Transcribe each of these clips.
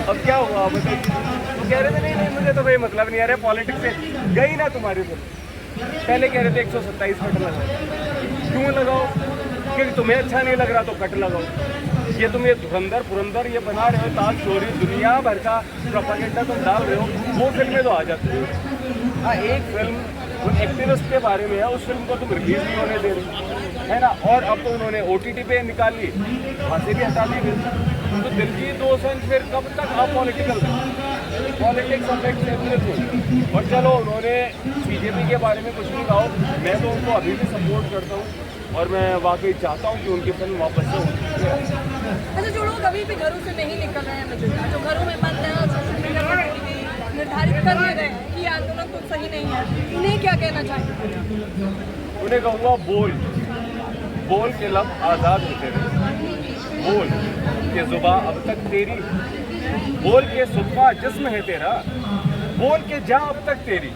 अब क्या हुआ बताइए। तो कह रहे थे नहीं नहीं मुझे तो कोई मतलब नहीं आ रहा पॉलिटिक्स से गई ना तुम्हारी फिल्म। पहले कह रहे थे 127 कट लगाओ, क्यों लगाओ? क्योंकि तुम्हें अच्छा नहीं लग रहा तो कट लगाओ। ये तुम ये धुरंधर पुरंदर ये बना रहे हो, ताज स्टोरी दुनिया भर का प्रोपेगेंडा तुम डाल रहे हो, वो फिल्में तो आ जाती है। हाँ एक फिल्म जो एक्टिविस्ट के बारे में है उस फिल्म को तुम रिलीज नहीं होने दे रहे है ना। और अब तो उन्होंने OTT पे निकाल ली, वहाँ से भी हटा दी फिल्म। तो दिलजीत दोसांझ फिर कब तक आप पॉलिटिकल पॉलिटिक्स अफेक्ट एवरीथिंग। और चलो उन्होंने बीजेपी के बारे में कुछ नहीं कहा, मैं तो उनको अभी भी सपोर्ट करता हूँ और मैं वाकई चाहता हूँ कि उनकी फिल्म वापस से हो। अच्छा जो लोग अभी भी घरों से नहीं निकल रहे हैं, जो घरों में बंद हैं और सोशल मीडिया पर निर्धारित कर ले रहे हैं कि आंदोलन तो सही नहीं है, उन्हें क्या कहना चाहिए? उन्हें कहूँगा बोल के लब आज़ाद होते रहे, बोल के जुबा अब तक तेरी, बोल के सुतवा जिस्म है तेरा, बोल के जा अब तक तेरी।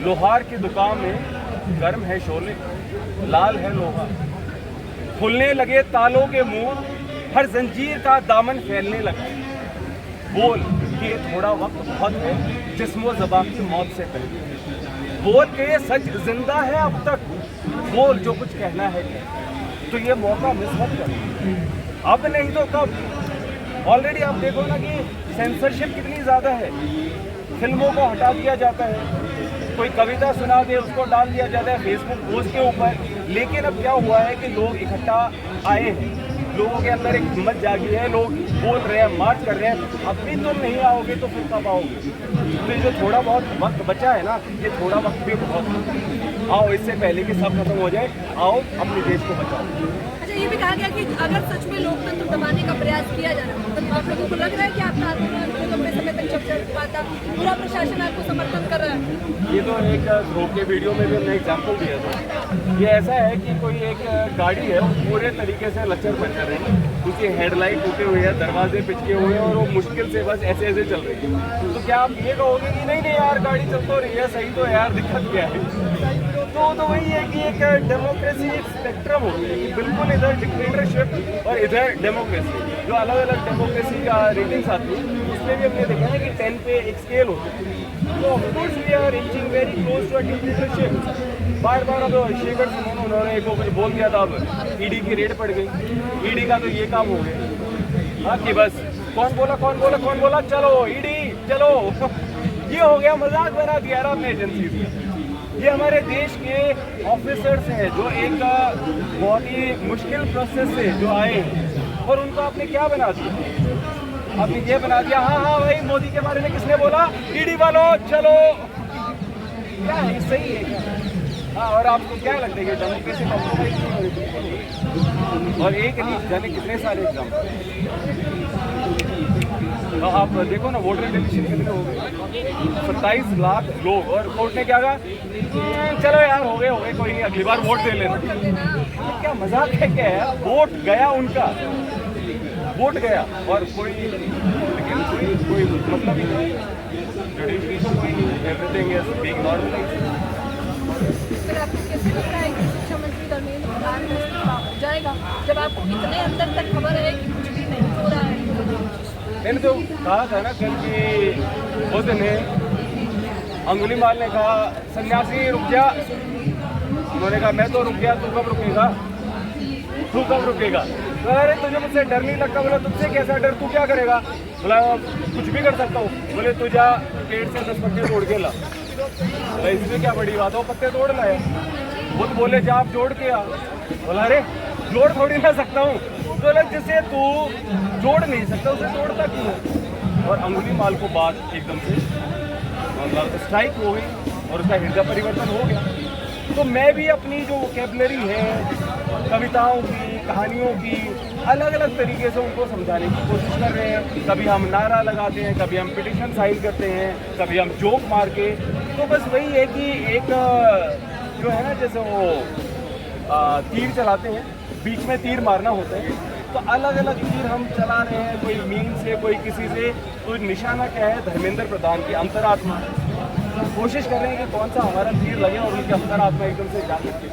लोहार की दुकान में गर्म है शोले, लाल है लोहा, खुलने लगे तालों के मुंह, हर जंजीर का दामन फैलने लगा। बोल कि थोड़ा वक्त बहुत है जिस्म ज़बान की मौत से पहले, बोल के सच जिंदा है अब तक, बोल जो कुछ कहना है। तो ये मौका मिस मत कर, अब नहीं तो कब। ऑलरेडी आप देखो ना कि सेंसरशिप कितनी ज़्यादा है, फिल्मों को हटा दिया जाता है, कोई कविता सुना दे उसको डाल दिया जाता है फेसबुक पोस्ट के ऊपर। लेकिन अब क्या हुआ है कि लोग इकट्ठा आए हैं, लोगों के अंदर एक हिम्मत जागी है, लोग बोल रहे हैं, मार्च कर रहे हैं। अब भी तुम नहीं आओगे तो फिर कब आओगे? तो जो थोड़ा बहुत वक्त बचा है ना, ये थोड़ा वक्त भी बहुत आओ, इससे पहले कि सब खत्म हो जाए, आओ अपने देश को बचाओ। अच्छा ये भी कहा गया कि अगर सच में लोकतंत्र दबाने का प्रयास किया जा रहा है, तो आप लोगों को लग रहा है कि आपका आंदोलन लंबे समय तक चल पाता, पूरा प्रशासन आपको समर्थन कर रहा है? ये तो एक धोखे वीडियो में भी हमने एग्जाम्पल दिया था। ये ऐसा है कि कोई एक गाड़ी है, वो पूरे तरीके से लचर पचर है, उसकी हेडलाइट टूटे हुए है, दरवाजे पिचके हुए हैं और वो मुश्किल से बस ऐसे ऐसे चल रही है। तो क्या आप ये कहोगे कि नहीं नहीं यार गाड़ी चल तो रही है, सही तो है यार, दिक्कत क्या है? तो वही है कि एक डेमोक्रेसी एक स्पेक्ट्रम होती है कि बिल्कुल इधर डिक्टेटरशिप और इधर डेमोक्रेसी। जो अलग अलग डेमोक्रेसी का रेटिंग्स आती है उसमें भी हमने देखा है कि 10 पे एक स्केल होती है। तो of course we are reaching very close to a dictatorship. बार बार अब शेखर सिमोन उन्होंने एक कुछ बोल दिया था, अब ईडी की रेड पड़ गई। ईडी का तो ये काम हो गया हाँ कि बस कौन बोला चलो ईडी चलो ये हो गया, मजाक बना दिया आपने एजेंसी से। ये हमारे देश के ऑफिसर्स हैं जो एक बहुत ही मुश्किल प्रोसेस से जो आए हैं और उनको आपने क्या बना दिया? आपने ये बना दिया हाँ भाई मोदी के बारे में किसने बोला, ईडी वालों चलो। क्या है सही है क्या? हाँ और आपको क्या लगता है कि डेमोक्रेसी कॉम्प्रोमाइज नहीं हो रही? और एक नहीं जाने कितने सारे एग्जाम्पल आप देखो ना, वोटर रिजर्वेशन कितने हो गए, 27 लाख लोग, और कोर्ट ने क्या कहा, चलो यार हो गए कोई नहीं, अगली बार वोट दे लेना। क्या मजाक है क्या है? वोट गया उनका, वोट गया और कोई मतलब ही नहीं, एवरीथिंग इज बीइंग नॉर्मलाइज्ड। शिक्षा मंत्री धर्मेंद्र प्रधान इस्तीफा हो जाएगा जब आपको इतने अंदर तक खबर है कि कुछ भी नहीं हो रहा है? मैंने तो कहा था ना कल कि उस दिन अंगुलीमाल ने कहा सन्यासी रुक जा, उन्होंने कहा मैं तो रुक गया, तू कब रुकेगा? तो अरे तुझे मुझसे डर नहीं लगता? बोला तुझसे कैसा डर, तू क्या करेगा? बोला कुछ भी कर सकता हूँ। बोले तू जा पेड़ से 10 पत्ते तोड़ के ला। बोला इसमें क्या बड़ी बात हो, पत्ते तोड़ लाए। खुद बोले जा आप जोड़ के आ। बोला अरे जोड़ थोड़ी ना सकता हूँ। बोला जिसे तू जोड़ नहीं सकता उसे तोड़ता क्यों? और अंगुलीमाल को बात एकदम से मतलब स्ट्राइक हो गई और उसका हृदय परिवर्तन हो गया। तो मैं भी अपनी जो वोकैबुलरी है कविताओं की, कहानियों की, अलग अलग तरीके से उनको समझाने की कोशिश कर रहे हैं। कभी हम नारा लगाते हैं, कभी हम पिटिशन साइन करते हैं, कभी हम जोक मार के। तो बस वही है कि एक जो है ना, जैसे वो तीर चलाते हैं, बीच में तीर मारना होता है, तो अलग अलग तीर हम चला रहे हैं, कोई मीन से, कोई किसी से। तो निशाना क्या है? धर्मेंद्र प्रधान की अंतरात्मा। कोशिश कर रहे हैं कि कौन सा हमारा तीर लगे और उनकी अंतरात्मा एकदम से जा सकते।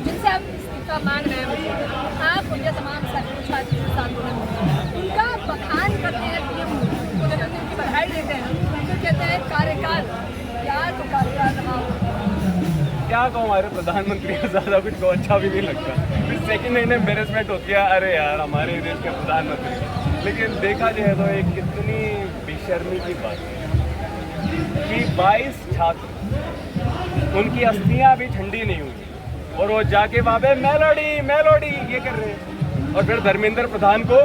जिनसे आप इस्तीफा मांग रहे हैं, आप या तमाम छात्र आंदोलन उनका बखान करते हैं कि क्या कहूँ, हमारे प्रधानमंत्री को ज़्यादा कुछ को अच्छा भी नहीं लगता। फिर सेकंड हैंड एम्बेरसमेंट होती है, अरे यार हमारे देश के प्रधानमंत्री। लेकिन देखा जाए तो एक कितनी बेशर्मी की बात है कि 22 छात्र, उनकी अस्थियाँ अभी ठंडी नहीं हुई और वो जाके वहाँ पे मेलोडी ये कर रहे हैं। और फिर धर्मेंद्र प्रधान को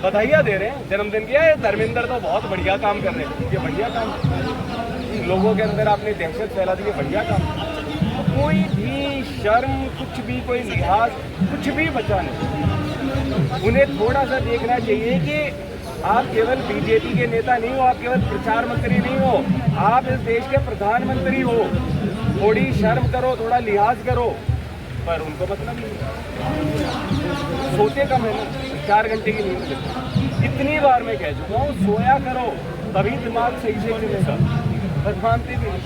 बधाइयाँ दे रहे हैं जन्मदिन की। धर्मेंद्र तो बहुत बढ़िया काम कर रहे हैं, ये बढ़िया काम, लोगों के अंदर आपने दहशत फैला दी, बढ़िया काम। कोई भी शर्म, कुछ भी, कोई लिहाज, कुछ भी बचा नहीं। उन्हें थोड़ा सा देखना चाहिए कि आप केवल बीजेपी के नेता नहीं हो, आप केवल प्रचार मंत्री नहीं हो, आप इस देश के प्रधानमंत्री हो। थोड़ी शर्म करो, थोड़ा लिहाज करो। पर उनको मतलब नहीं, सोते कम है ना, 4 घंटे की नींद लेते। इतनी बार मैं कह चुका हूँ, सोया करो तभी दिमाग सही से चलेगा, पर मानते भी नहीं।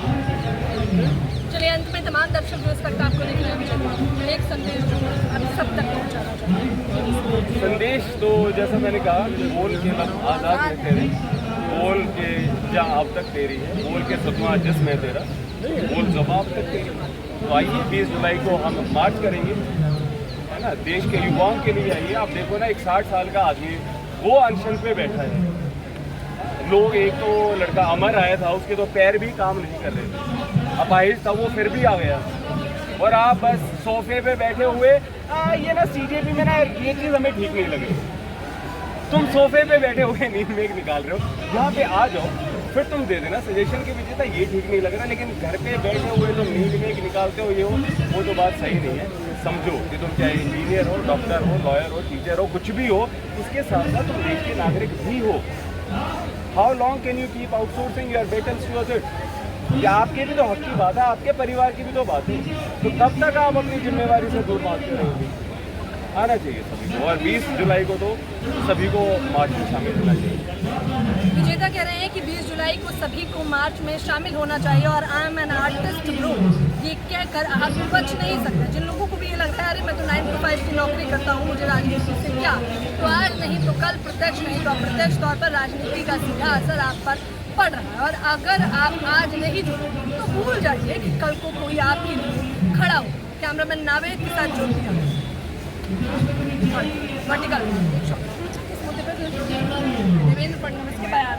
चलिए, अंत में तमाम दर्शक जो इस वक्त आपको देख रहे हैं, एक संदेश जो आप सब तक पहुंचाना चाहते हैं। संदेश तो जैसा मैंने कहा, बोल के लफ्ज़ आज़ाद है तेरे, बोल के जहाँ अब तक तेरी है, बोल के सतमा जिसमें तेरा, बोल जवाब तक तेरी। तो आइए 20 जुलाई को हम मार्च करेंगे, है ना, देश के युवाओं के लिए आइए। आप देखो ना, एक 60 साल का आदमी वो अनशन पे बैठा है। लोग, एक तो लड़का अमर आया था, उसके तो पैर भी काम नहीं कर रहे थे, अपाहिज था वो, फिर भी आ गया। और आप बस सोफे पे बैठे हुए, ये ना सीजेपी में ना ये चीज़ हमें ठीक नहीं लगी। तुम सोफे पे बैठे हुए नींद में निकाल रहे हो, यहाँ पे आ जाओ, फिर तुम दे देना सजेशन के पीछे था, ये ठीक नहीं लग रहा। लेकिन घर पे बैठे हुए तुम नींद में निकालते हो, ये हो, वो तो बात सही नहीं है। समझो कि तुम चाहे इंजीनियर हो, डॉक्टर हो, लॉयर हो, टीचर हो, कुछ भी हो, उसके साथ साथ तुम देश के नागरिक भी हो। How long can you keep outsourcing your battles to others? ये आपके भी तो हक की बात है, आपके परिवार की भी तो बात है। तो कब तक आप अपनी जिम्मेवारी से दूर भागते रहोगे? आना चाहिए सभी को, और 20 जुलाई को तो सभी को मार्च में शामिल होना चाहिए। विजेता कह रहे हैं कि 20 जुलाई को सभी को मार्च में शामिल होना चाहिए। और I am an artist bro, ये कह कर आप बच नहीं सकते। जिन लोगों को भी ये लगता है अरे मैं तो 9 to 5 की नौकरी करता हूँ, मुझे राजनीति से क्या, तो आज नहीं तो कल, प्रत्यक्ष नहीं तो अप्रत्यक्ष तौर पर राजनीति का सीधा असर आप पर पड़ रहा है। और अगर आप आज नहीं जुड़े तो भूल जाइए कि कल को कोई आपके लिए खड़ा हो। कैमरामैन नावेद के साथ जुड़ गया वर्टिकल। इस मुद्दे पर देवेंद्र फडणवीस के बयान।